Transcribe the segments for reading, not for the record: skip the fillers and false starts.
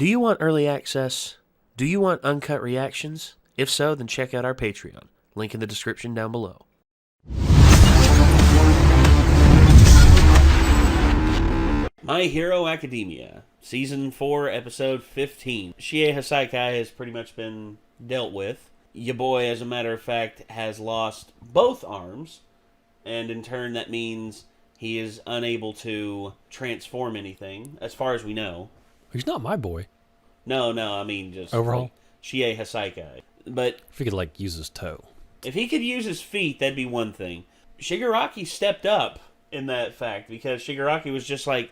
Do you want early access? Do you want uncut reactions? If so, then check out our Patreon. Link in the description down below. My Hero Academia, Season 4, Episode 15. Shie Hassaikai has pretty much been dealt with. Your boy, as a matter of fact, has lost both arms, and in turn that means he is unable to transform anything, as far as we know. He's not my boy. No, I mean just... Overhaul? Like, Shie Hassaikai. But... if he could, like, use his toe. If he could use his feet, that'd be one thing. Shigaraki stepped up in that fact, because Shigaraki was just like,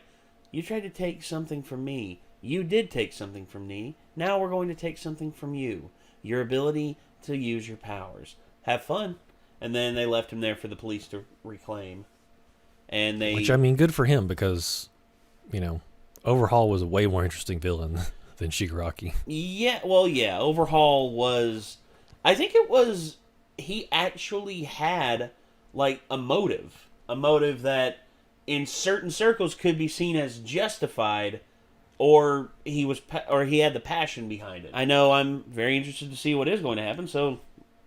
you tried to take something from me. You did take something from me. Now we're going to take something from you. Your ability to use your powers. Have fun. And then they left him there for the police to reclaim. And they... which, I mean, good for him, because, you know, Overhaul was a way more interesting villain than Shigaraki. Yeah, well, yeah. Overhaul was... I think it was... he actually had, like, a motive. A motive that, in certain circles, could be seen as justified, or he had the passion behind it. I know I'm very interested to see what is going to happen, so,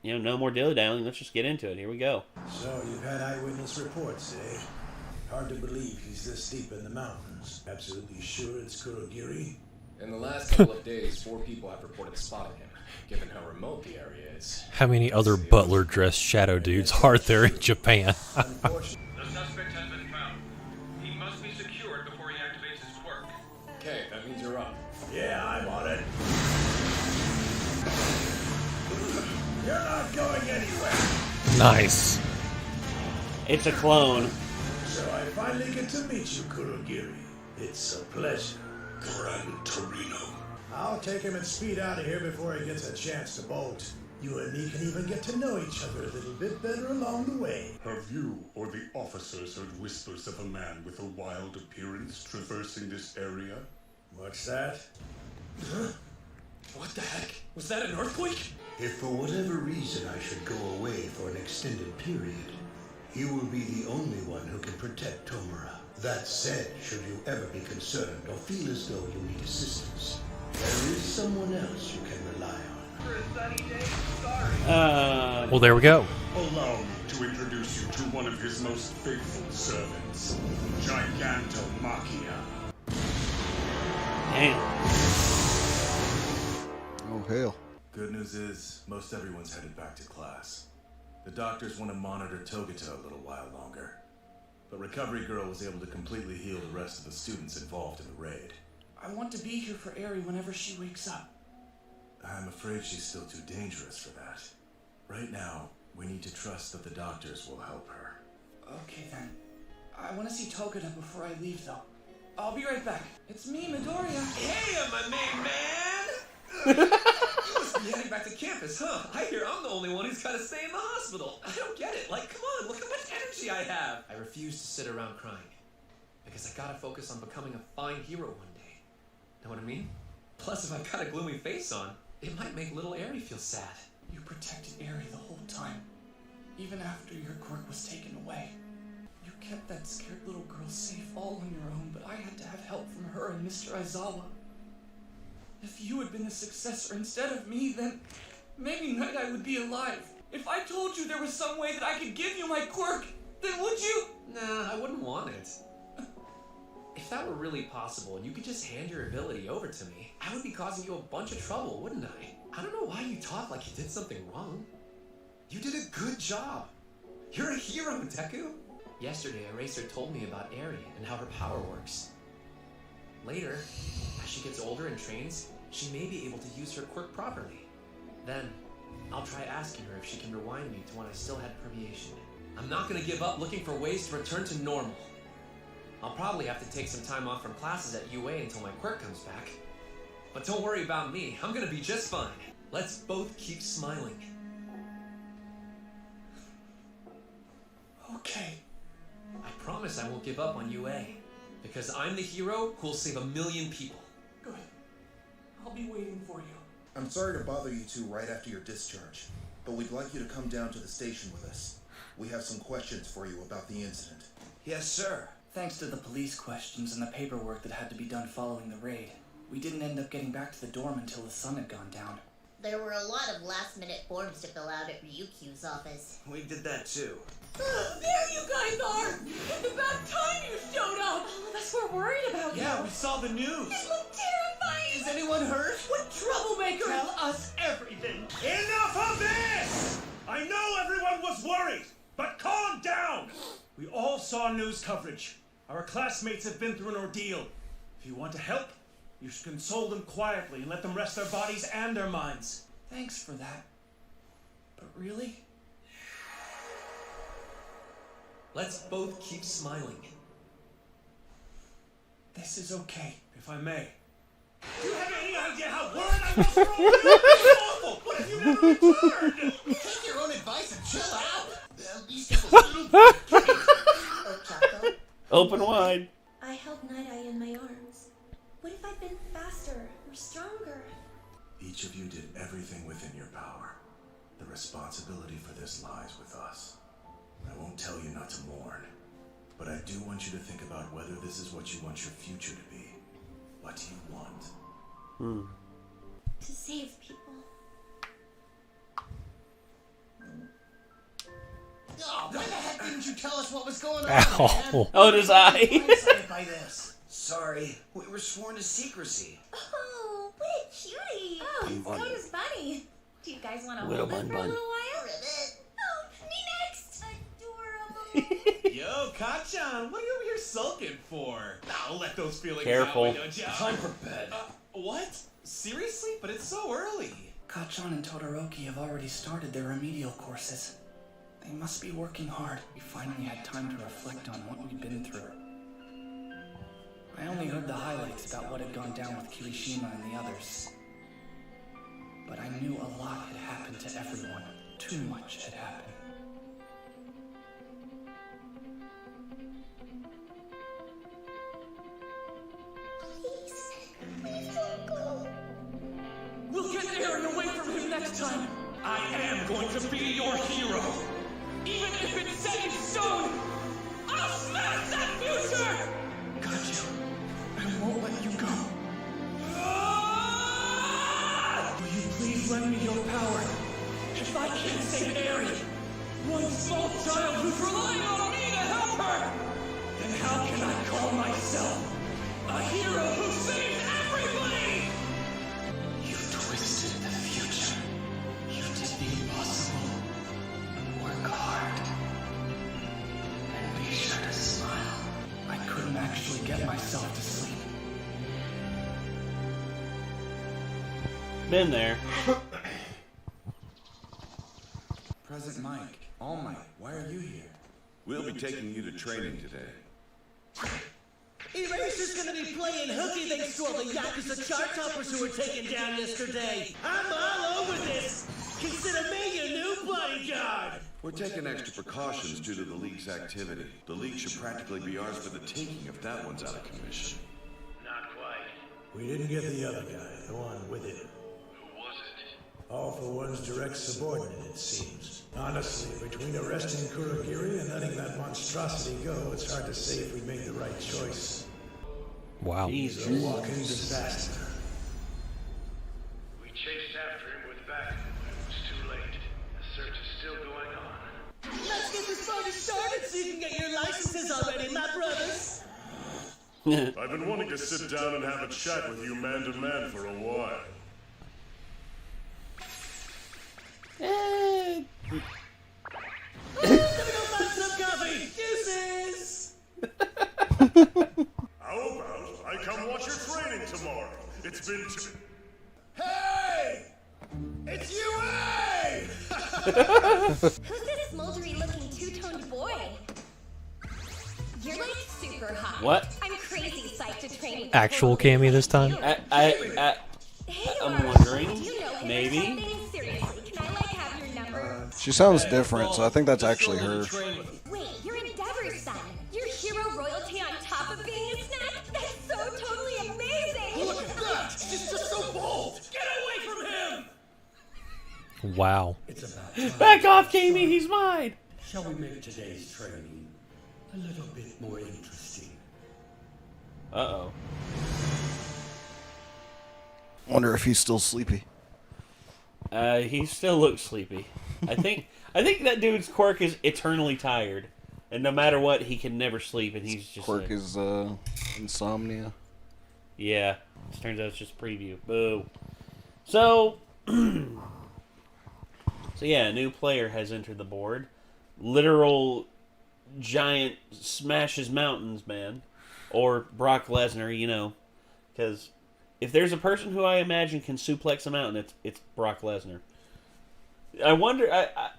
you know, no more dilly-dallying. Let's just get into it. Here we go. So, you've had eyewitness reports, eh? Hard to believe he's this deep in the mountains. Absolutely sure it's Kurogiri? In the last couple of days, 4 people have reported spotting him. Given how remote the area is. How many other butler-dressed shadow dudes are there in Japan? The suspect has been found. He must be secured before he activates his quirk. Okay, that means you're up. Yeah, I'm on it. You're not going anywhere. Nice. It's a clone. So I finally get to meet you, Kurogiri. It's a pleasure. Gran Torino. I'll take him and speed out of here before he gets a chance to bolt. You and me can even get to know each other a little bit better along the way. Have you or the officers heard whispers of a man with a wild appearance traversing this area? What's that? Huh? What the heck? Was that an earthquake? If for whatever reason I should go away for an extended period, you will be the only one who can protect Tomura. That said, should you ever be concerned or feel as though you need assistance, there is someone else you can rely on. For a sunny day to start. Well, there we go. Allow me to introduce you to one of his most faithful servants, Gigantomachia. Damn. Oh, hell. Good news is, most everyone's headed back to class. The doctors want to monitor Togata a little while longer. But Recovery Girl was able to completely heal the rest of the students involved in the raid. I want to be here for Eri whenever she wakes up. I'm afraid she's still too dangerous for that. Right now, we need to trust that the doctors will help her. Okay then. I want to see Togata before I leave though. I'll be right back. It's me, Midoriya. Hey, my main man! You must be heading back to campus, huh? I hear I'm the only one who's got to stay in the hospital. I don't get it. Like, come on, look how much energy I have. I refuse to sit around crying. Because I gotta focus on becoming a fine hero one day. Know what I mean? Plus, if I've got a gloomy face on, it might make little Eri feel sad. You protected Eri the whole time. Even after your quirk was taken away. You kept that scared little girl safe all on your own, but I had to have help from her and Mr. Aizawa. If you had been the successor instead of me, then maybe Night Eye would be alive. If I told you there was some way that I could give you my quirk, then would you? Nah, I wouldn't want it. If that were really possible and you could just hand your ability over to me, I would be causing you a bunch of trouble, wouldn't I? I don't know why you talk like you did something wrong. You did a good job. You're a hero, Deku. Yesterday, Eraser told me about Eri and how her power works. Later, as she gets older and trains, she may be able to use her quirk properly. Then, I'll try asking her if she can rewind me to when I still had permeation. I'm not gonna give up looking for ways to return to normal. I'll probably have to take some time off from classes at UA until my quirk comes back. But don't worry about me, I'm gonna be just fine. Let's both keep smiling. Okay. I promise I won't give up on UA. Because I'm the hero who'll save 1,000,000 people. Good. I'll be waiting for you. I'm sorry to bother you two right after your discharge, but we'd like you to come down to the station with us. We have some questions for you about the incident. Yes, sir. Thanks to the police questions and the paperwork that had to be done following the raid, We didn't end up getting back to the dorm until the sun had gone down. There were a lot of last-minute forms to fill out at Ryukyu's office. We did that too. There you guys are! It's about time you showed up! All of us were worried about you. Yeah, we saw the news. It looked terrifying! Is anyone hurt? What troublemaker? Tell us everything. Enough of this! I know everyone was worried, but calm down! We all saw news coverage. Our classmates have been through an ordeal. If you want to help, you should console them quietly and let them rest their bodies and their minds. Thanks for that. But really? Let's both keep smiling. This is okay. If I may. Do you have any idea how worried I was for all of you? It's awful! What if you never returned? Take your own advice and chill out. Ochako? Open wide. I held Night-Eye in my arms. What if I'd been faster or stronger? Each of you did everything within your power. The responsibility for this lies with us. I won't tell you not to mourn, but I do want you to think about whether this is what you want your future to be. What do you want? To save people. Oh, why the heck didn't you tell us what was going on, Ow. man? Oh, does I? Blindsided by this. Sorry, we were sworn to secrecy. Oh, what a cutie! Oh, so does Bunny. Do you guys want to Little hold it for a bun. little while? Ribbit. Oh, me next! Adorable. Yo, Kachan, what are you over here sulking for? Now let those feelings Careful. out, don't ya? Time for bed. What? Seriously? But it's so early. Kachan and Todoroki have already started their remedial courses. They must be working hard. We finally had time to reflect on what we've been through. I only heard the highlights about what had gone down with Kirishima and the others. But I knew a lot had happened to everyone. Too much had happened. Please don't go. We'll get Aaron away from him next time! I am going to be your hero. Even if it's set in stone! I'll smash that future! Got you. I won't let you go. Will you please lend me your power? If I can't save Eri, one small child who's relying on me to help her, then how can I call myself a hero who saves everybody? You twisted the future. You did the impossible. Work hard. And be sure to smile. I couldn't actually get myself to sleep. Been there. President Mike, All Might, why are you here? We'll be taking you to training today. Eraser's gonna be playing hooky thanks to all the Yakuza chart toppers who were taken down yesterday. I'm all over this. Consider me your new bodyguard. We're taking extra precautions due to the League's activity. The League should practically be ours for the taking if that one's out of commission. Not quite. We didn't get the other guy, the one with it. Who was it? All for one's direct subordinate, it seems. Honestly, between arresting Kurogiri and letting that monstrosity go, it's hard to say if we made the right choice. Wow. He's a walking disaster. We chased after him with backup, but it was too late. The search is still going on. Let's get this party started so you can get your licenses already, my brothers. I've been wanting to sit down and have a chat with you man to man for a while. Some coffee. Deuces. How about I come watch your training tomorrow? It's been Hey! It's UA! Who's this smoldery looking two-toned boy? You're like super hot. What? I'm crazy psyched to train with Actual Cammy this time? Hey, I'm Laura, wondering. do you know him or Maybe. something? Seriously, can I like have your number? She sounds different, so I think that's actually her. Wait, you're Endeavor's son. You're hero royalty on top of being a snack? That's so totally amazing! Look at that! She's just so bold! Get away from him! Wow. It's about time. Back off, Jamie. He's mine. Shall we make today's training a little bit more interesting? Uh-oh. Wonder if he's still sleepy. He still looks sleepy. I think that dude's quirk is eternally tired, and no matter what, he can never sleep, and he's just Quirk is insomnia. Yeah, it turns out it's just a preview. Boo. So, yeah, a new player has entered the board. Literal giant smashes mountains, man, or Brock Lesnar, because if there's a person who I imagine can suplex a mountain, it's Brock Lesnar. I wonder, I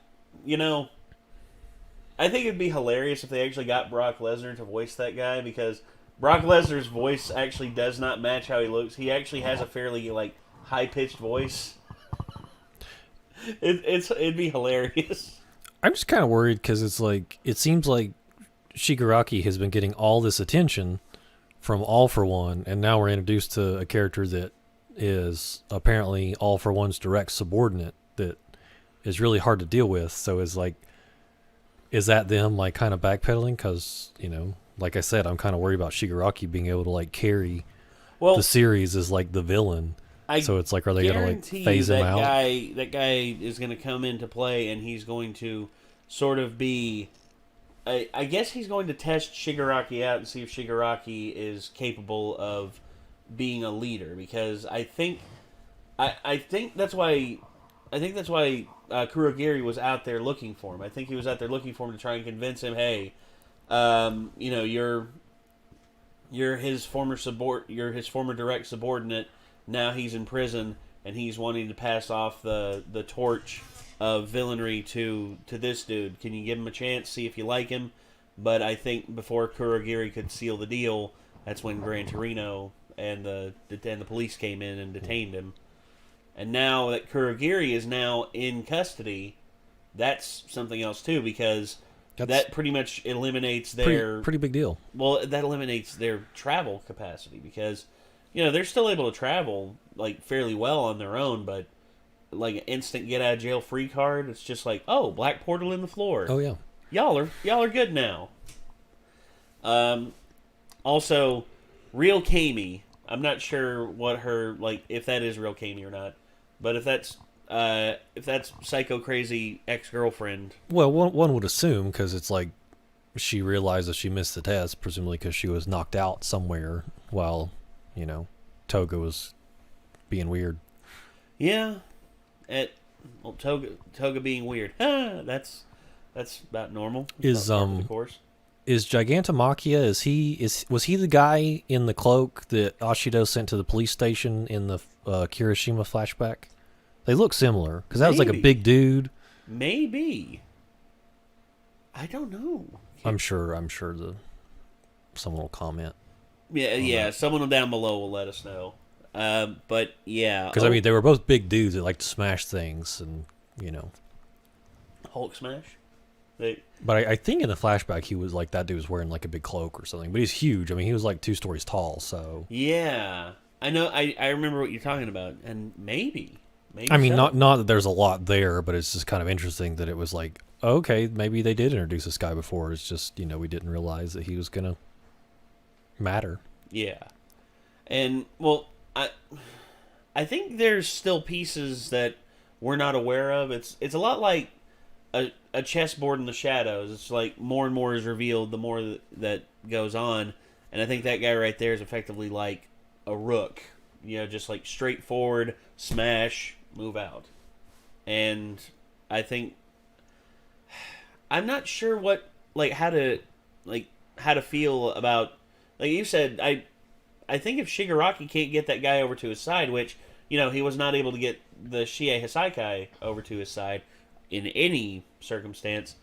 think it'd be hilarious if they actually got Brock Lesnar to voice that guy, because Brock Lesnar's voice actually does not match how he looks. He actually has a fairly high pitched voice. It'd be hilarious. I'm just kind of worried because it seems like Shigaraki has been getting all this attention from All For One, and now we're introduced to a character that is apparently All For One's direct subordinate that is really hard to deal with. So is that them kind of backpedaling? Because like I said, I'm kind of worried about Shigaraki being able to carry the series as the villain. So it's are they going to phase him out? That guy is going to come into play, and he's going to sort of be. I guess he's going to test Shigaraki out and see if Shigaraki is capable of being a leader. Because I think that's why Kurogiri was out there looking for him. I think he was out there looking for him to try and convince him, hey, you're his former direct subordinate. Now he's in prison, and he's wanting to pass off the torch of villainry to this dude. Can you give him a chance, see if you like him? But I think before Kurogiri could seal the deal, that's when Gran Torino and the police came in and detained him. And now that Kurogiri is now in custody, that's something else too, because that pretty much eliminates their... Pretty big deal. Well, that eliminates their travel capacity, because... they're still able to travel fairly well on their own, but an instant get out of jail free card, it's just black portal in the floor. Oh yeah, y'all are good now. Also, real Kami. I'm not sure what her if that is real Kami or not, but if that's psycho crazy ex-girlfriend. Well, one would assume, because it's she realized that she missed the test, presumably because she was knocked out somewhere while. Toga was being weird. Yeah, Toga being weird. That's about normal. Is Gigantomachia? Was he the guy in the cloak that Ashido sent to the police station in the Kirishima flashback? They look similar because that was a big dude. Maybe. I don't know. I'm sure someone will comment. Yeah. Someone down below will let us know. But yeah, because they were both big dudes that like to smash things, and Hulk smash. But I think in the flashback he was that dude was wearing a big cloak or something. But he's huge. I mean, he was 2 stories tall. So yeah, I know. I remember what you're talking about, and maybe. I mean, not that there's a lot there, but it's just kind of interesting that it was okay, maybe they did introduce this guy before. It's just we didn't realize that he was gonna matter. Yeah, and I think there's still pieces that we're not aware of. It's a lot like a chessboard in the shadows. It's more and more is revealed the more that goes on, and I think that guy right there is effectively like a rook. Just straightforward smash, move out. And I think I'm not sure what how to feel about you said. I think if Shigaraki can't get that guy over to his side, which he was not able to get the Shie Hisaikai over to his side in any circumstance,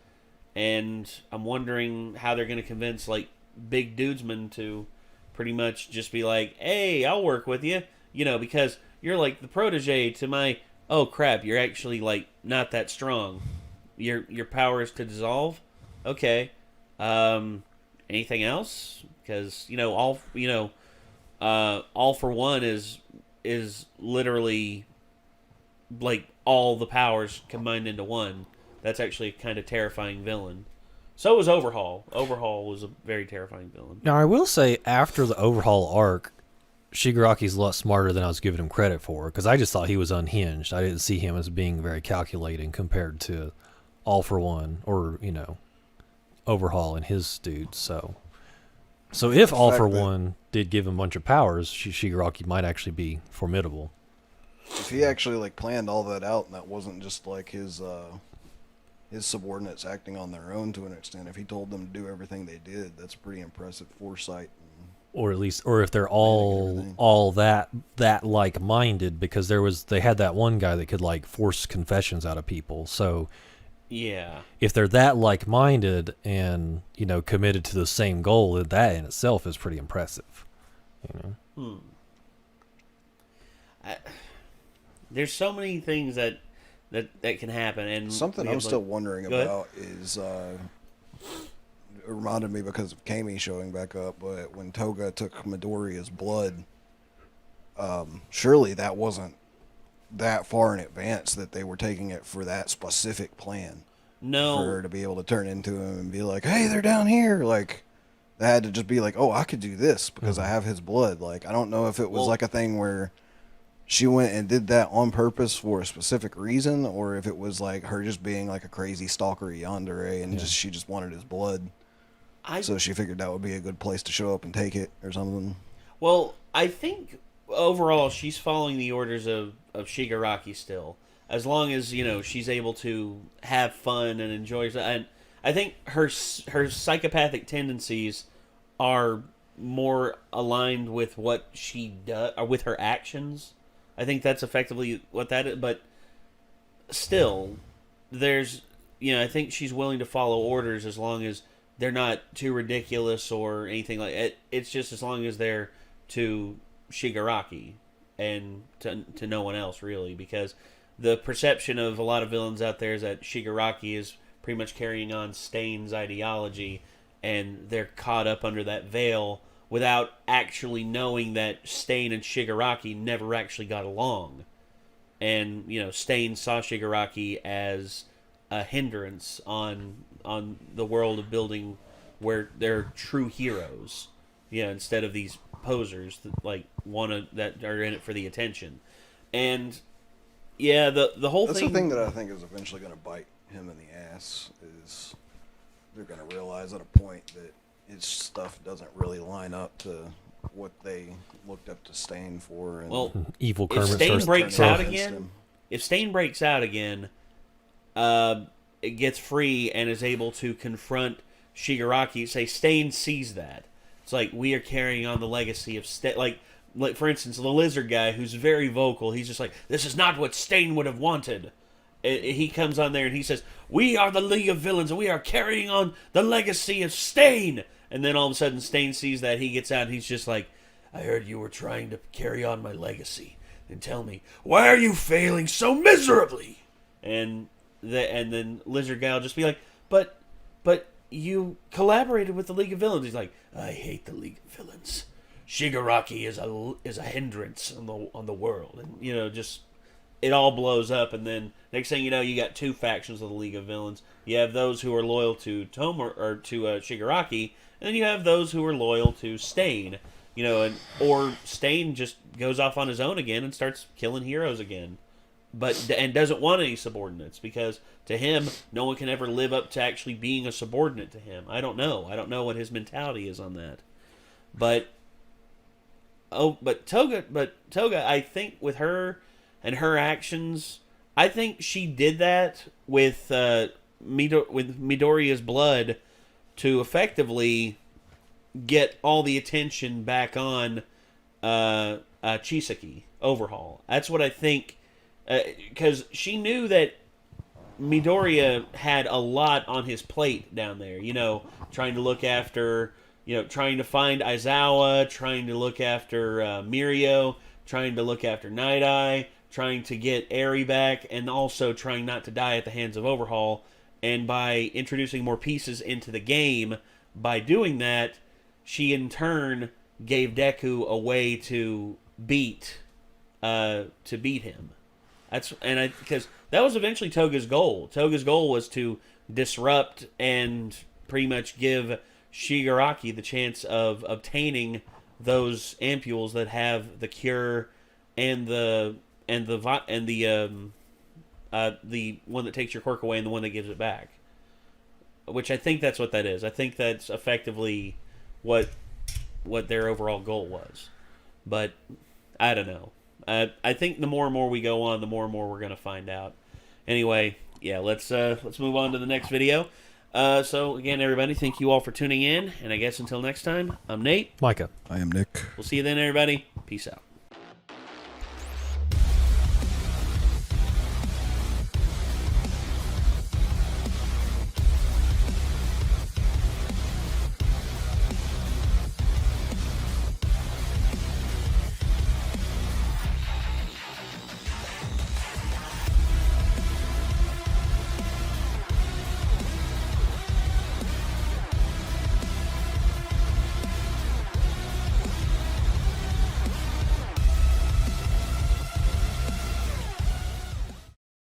and I'm wondering how they're going to convince big dudesmen to pretty much just be hey, I'll work with you, because you're the protege to my, oh crap, you're actually not that strong. Your power is to dissolve. Okay. Anything else? Because All For One is literally all the powers combined into one. That's actually a kind of terrifying villain. So was Overhaul. Overhaul was a very terrifying villain. Now, I will say, after the Overhaul arc, Shigaraki's a lot smarter than I was giving him credit for, because I just thought he was unhinged. I didn't see him as being very calculating compared to All for One or, Overhaul and his dudes. So if All for One did give him a bunch of powers, Shigaraki might actually be formidable. If he actually planned all that out, and that wasn't just his subordinates acting on their own to an extent, if he told them to do everything they did, that's pretty impressive foresight. Or if they're all that like-minded, because they had that one guy that could force confessions out of people. So yeah, if they're that like-minded and committed to the same goal, then that in itself is pretty impressive. There's so many things that can happen, and something I'm still wondering about is it reminded me because of Kami showing back up, but when Toga took Midoriya's blood, surely that wasn't that far in advance that they were taking it for that specific plan. No. For her to be able to turn into him and be like, hey, they're down here. That had to just be oh, I could do this because I have his blood. I don't know if it was a thing where she went and did that on purpose for a specific reason, or if it was her just being a crazy stalker yandere and she just wanted his blood. So she figured that would be a good place to show up and take it or something. Well, I think overall she's following the orders of Shigaraki still. As long as, she's able to have fun and enjoy it. And I think her psychopathic tendencies are more aligned with what she does, or with her actions. I think that's effectively what that is. But still, there's, I think she's willing to follow orders as long as they're not too ridiculous or anything like it. It's just as long as they're to Shigaraki and to no one else, really. Because the perception of a lot of villains out there is that Shigaraki is pretty much carrying on Stain's ideology, and they're caught up under that veil without actually knowing that Stain and Shigaraki never actually got along. And, Stain saw Shigaraki as a hindrance on the world of building where they're true heroes. Instead of these posers that are in it for the attention. And yeah, the whole That's thing. the thing that I think is eventually going to bite him in the ass is they're going to realize at a point that his stuff doesn't really line up to what they looked up to Stain for. And evil If Kermit Stain breaks out again, it gets free and is able to confront Shigaraki. Say Stain sees that. It's we are carrying on the legacy of Stain. Like for instance, the lizard guy who's very vocal. He's just this is not what Stain would have wanted. He comes on there and he says, we are the League of Villains and we are carrying on the legacy of Stain. And then all of a sudden Stain sees that, he gets out and he's just I heard you were trying to carry on my legacy. Then tell me, why are you failing so miserably? And then Lizard Guy will just be but you collaborated with the League of Villains. He's I hate the League of Villains. Shigaraki is a hindrance on the world. And, just it all blows up, and then next thing you know, you got two factions of the League of Villains. You have those who are loyal to Shigaraki, and then you have those who are loyal to Stain. Or Stain just goes off on his own again and starts killing heroes again, and doesn't want any subordinates because to him, no one can ever live up to actually being a subordinate to him. I don't know what his mentality is on that, but Toga, I think with her and her actions, I think she did that with Midoriya's blood to effectively get all the attention back on Chisaki Overhaul. That's what I think, because she knew that Midoriya had a lot on his plate down there. Trying to look after, trying to find Aizawa, trying to look after Mirio, trying to look after Night Eye, trying to get Eri back, and also trying not to die at the hands of Overhaul. And by introducing more pieces into the game, by doing that, she in turn gave Deku a way to beat him. Because that was eventually Toga's goal. Toga's goal was to disrupt and pretty much give Shigaraki the chance of obtaining those ampules that have the cure and the one that takes your quirk away and the one that gives it back. Which I think that's what that is. I think that's effectively what their overall goal was. But I don't know. I think the more and more we go on, the more and more we're going to find out. Anyway, yeah, let's move on to the next video. So again, everybody, thank you all for tuning in, and I guess until next time, I'm Nate. Micah. I am Nick. We'll see you then, everybody. Peace out.